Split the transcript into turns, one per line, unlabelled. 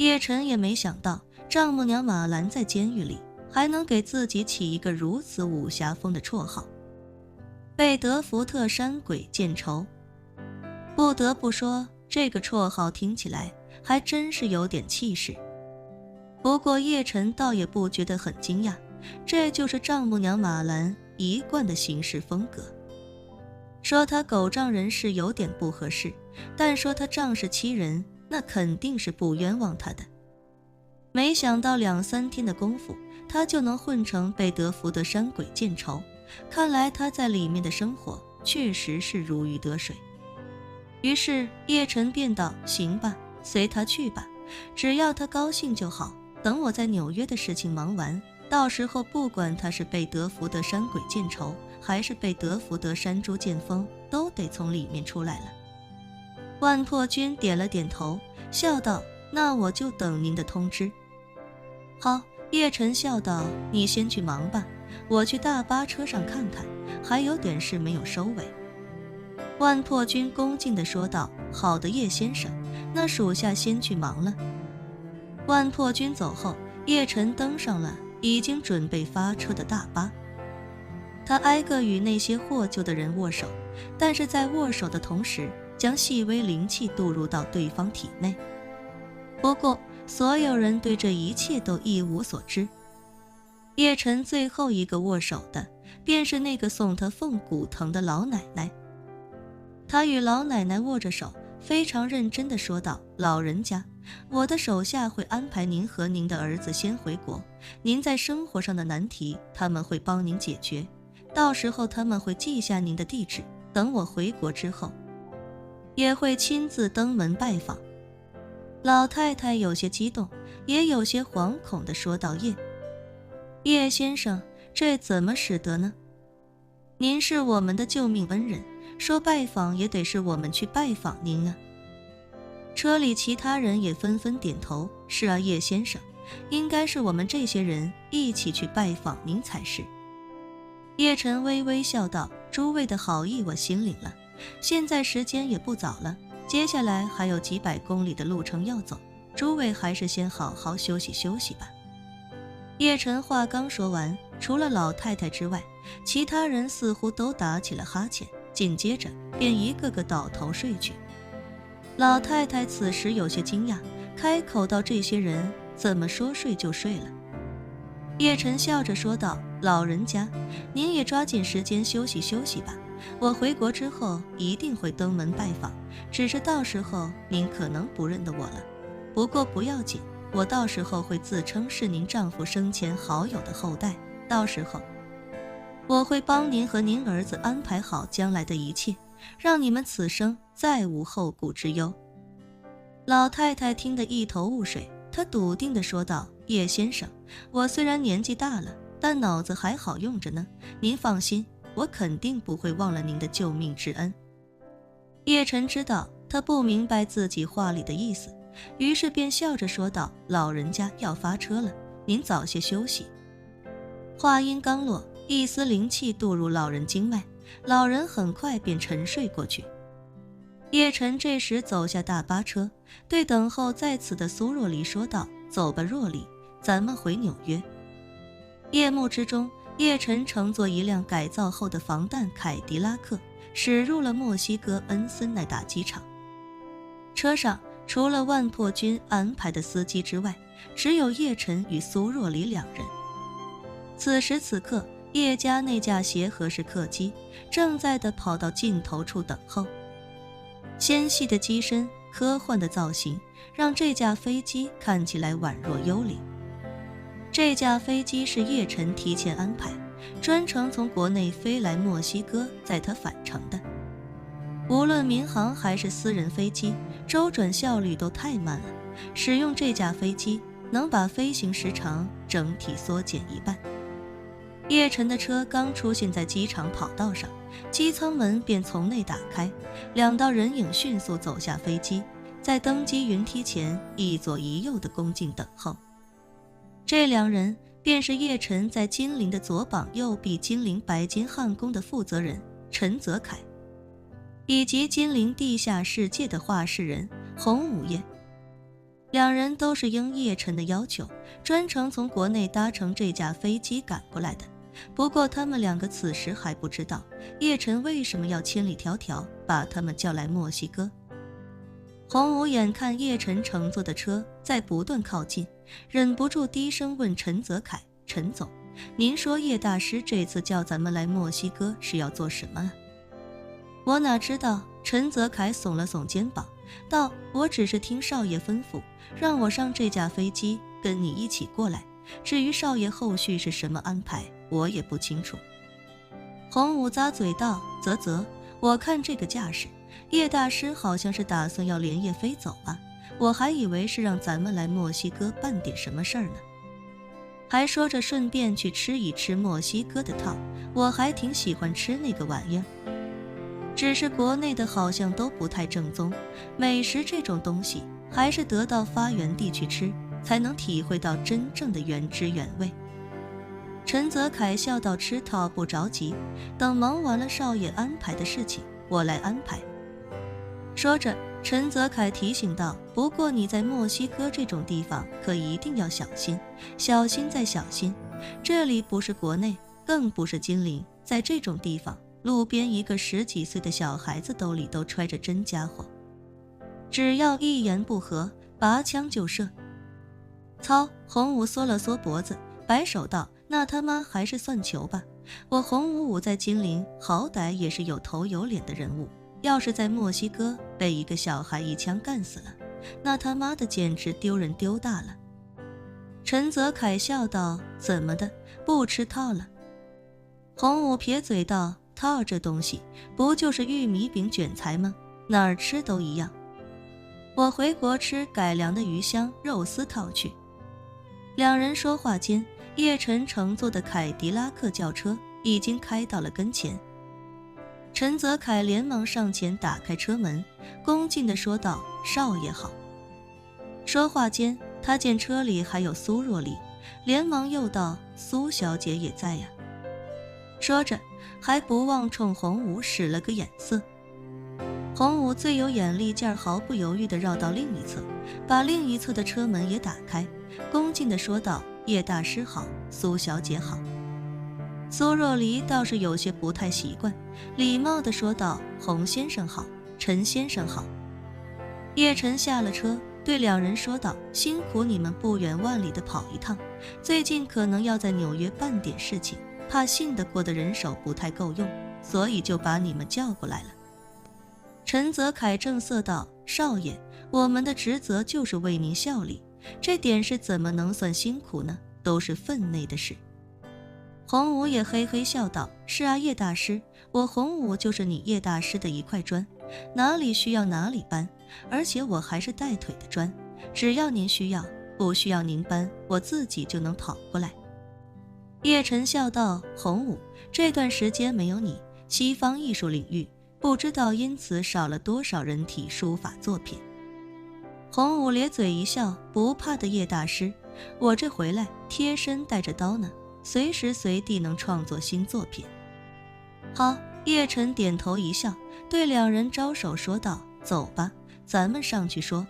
叶晨也没想到丈母娘马兰在监狱里还能给自己起一个如此武侠风的绰号——贝德福特山鬼见愁。不得不说，这个绰号听起来还真是有点气势。不过叶晨倒也不觉得很惊讶，这就是丈母娘马兰一贯的行事风格。说他狗仗人势有点不合适，但说他仗势欺人，那肯定是不冤枉他的。没想到2-3天的功夫，他就能混成贝德福德山鬼见愁，看来他在里面的生活确实是如鱼得水。于是叶晨便道：行吧，随他去吧，只要他高兴就好，等我在纽约的事情忙完，到时候不管他是贝德福德山鬼见愁还是贝德福德山猪见风，都得从里面出来了。万破军点了点头，笑道：那我就等您的通知。好，叶晨笑道：你先去忙吧，我去大巴车上看看，还有点事没有收尾。万破军恭敬地说道：好的，叶先生，那属下先去忙了。万破军走后，叶晨登上了已经准备发车的大巴。他挨个与那些获救的人握手，但是在握手的同时，将细微灵气渡入到对方体内。不过所有人对这一切都一无所知。叶晨最后一个握手的便是那个送他凤骨藤的老奶奶。他与老奶奶握着手，非常认真地说道：老人家，我的手下会安排您和您的儿子先回国，您在生活上的难题他们会帮您解决，到时候他们会记下您的地址，等我回国之后也会亲自登门拜访。老太太有些激动，也有些惶恐地说道：叶先生，这怎么使得呢？您是我们的救命恩人，说拜访也得是我们去拜访您啊。车里其他人也纷纷点头：是啊，叶先生，应该是我们这些人一起去拜访您才是。叶晨微微笑道：诸位的好意我心领了，现在时间也不早了，接下来还有几百公里的路程要走，诸位还是先好好休息休息吧。叶晨话刚说完，除了老太太之外，其他人似乎都打起了哈欠，紧接着便一个个倒头睡去。老太太此时有些惊讶，开口道：这些人怎么说睡就睡了？叶晨笑着说道：老人家，您也抓紧时间休息休息吧，我回国之后一定会登门拜访，只是到时候您可能不认得我了，不过不要紧，我到时候会自称是您丈夫生前好友的后代，到时候我会帮您和您儿子安排好将来的一切，让你们此生再无后顾之忧。老太太听得一头雾水，她笃定地说道：叶先生，我虽然年纪大了，但脑子还好用着呢，您放心，我肯定不会忘了您的救命之恩。叶晨知道他不明白自己话里的意思，于是便笑着说道：老人家要发车了，您早些休息。话音刚落，一丝灵气渡入老人经脉，老人很快便沉睡过去。叶晨这时走下大巴车，对等候在此的苏若离说道：走吧，若离，咱们回纽约。夜幕之中，叶晨乘坐一辆改造后的防弹凯迪拉克驶入了墨西哥恩森奈达机场。车上除了万破军安排的司机之外，只有叶晨与苏若离两人。此时此刻，叶家那架协和式客机正在跑到尽头处等候。纤细的机身，科幻的造型，让这架飞机看起来宛若幽灵。这架飞机是叶晨提前安排，专程从国内飞来墨西哥，载他返程的。无论民航还是私人飞机，周转效率都太慢了，使用这架飞机能把飞行时长整体缩减一半。叶晨的车刚出现在机场跑道上，机舱门便从内打开，两道人影迅速走下飞机，在登机云梯前一左一右的恭敬等候。这两人便是叶晨在金陵的左膀右臂金陵白金汉宫的负责人陈泽楷，以及金陵地下世界的话事人洪五爷。两人都是应叶晨的要求，专程从国内搭乘这架飞机赶过来的。不过他们两个此时还不知道，叶晨为什么要千里迢迢把他们叫来墨西哥。洪武眼看叶晨乘坐的车在不断靠近，忍不住低声问陈泽楷：“陈总，您说叶大师这次叫咱们来墨西哥是要做什么啊？”我哪知道，陈泽楷耸了耸肩膀，道：“我只是听少爷吩咐，让我上这架飞机跟你一起过来。至于少爷后续是什么安排，我也不清楚。”洪武咂嘴道：“啧，我看这个架势，叶大师好像是打算要连夜飞走啊，我还以为是让咱们来墨西哥办点什么事儿呢。”还说着顺便去吃一吃墨西哥的套，我还挺喜欢吃那个玩意儿。只是国内的好像都不太正宗，美食这种东西还是得到发源地去吃，才能体会到真正的原汁原味。陈泽楷笑道：“吃套不着急，等忙完了少爷安排的事情，我来安排。”说着，陈泽楷提醒道：“不过你在墨西哥这种地方可一定要小心，小心再小心。这里不是国内，更不是金陵，在这种地方，路边一个10几岁的小孩子兜里都揣着真家伙，只要一言不合，拔枪就射。”操！洪武缩了缩脖子，摆手道：“那他妈还是算球吧，我洪武武在金陵好歹也是有头有脸的人物，要是在墨西哥被一个小孩一枪干死了，那他妈的简直丢人丢大了。”陈泽楷笑道：“怎么的，不吃套了？”洪武撇嘴道：“套这东西不就是玉米饼卷财吗？哪儿吃都一样。我回国吃改良的鱼香肉丝套去。”两人说话间，叶晨乘坐的凯迪拉克轿车已经开到了跟前。陈泽楷连忙上前打开车门，恭敬地说道：“少爷好。”说话间，他见车里还有苏若离，连忙又道：“苏小姐也在呀。”说着还不忘冲洪武使了个眼色。洪武最有眼力劲儿，毫不犹豫地绕到另一侧，把另一侧的车门也打开，恭敬地说道：“叶大师好，苏小姐好。”苏若离倒是有些不太习惯，礼貌地说道：“洪先生好，陈先生好。”叶晨下了车，对两人说道：“辛苦你们不远万里地跑一趟，最近可能要在纽约办点事情，怕信得过的人手不太够用，所以就把你们叫过来了。”陈泽楷正色道：“少爷，我们的职责就是为您效力，这点是怎么能算辛苦呢？都是分内的事。”洪武也嘿嘿笑道：“是啊，叶大师，我洪武就是你叶大师的一块砖，哪里需要哪里搬，而且我还是带腿的砖，只要您需要，不需要您搬，我自己就能跑过来。”叶晨笑道：“洪武，这段时间没有你，西方艺术领域不知道因此少了多少人体书法作品。”洪武咧嘴一笑：“不怕的叶大师，我这回来贴身带着刀呢，随时随地能创作新作品。”好，叶晨点头一笑，对两人招手说道：“走吧，咱们上去说。”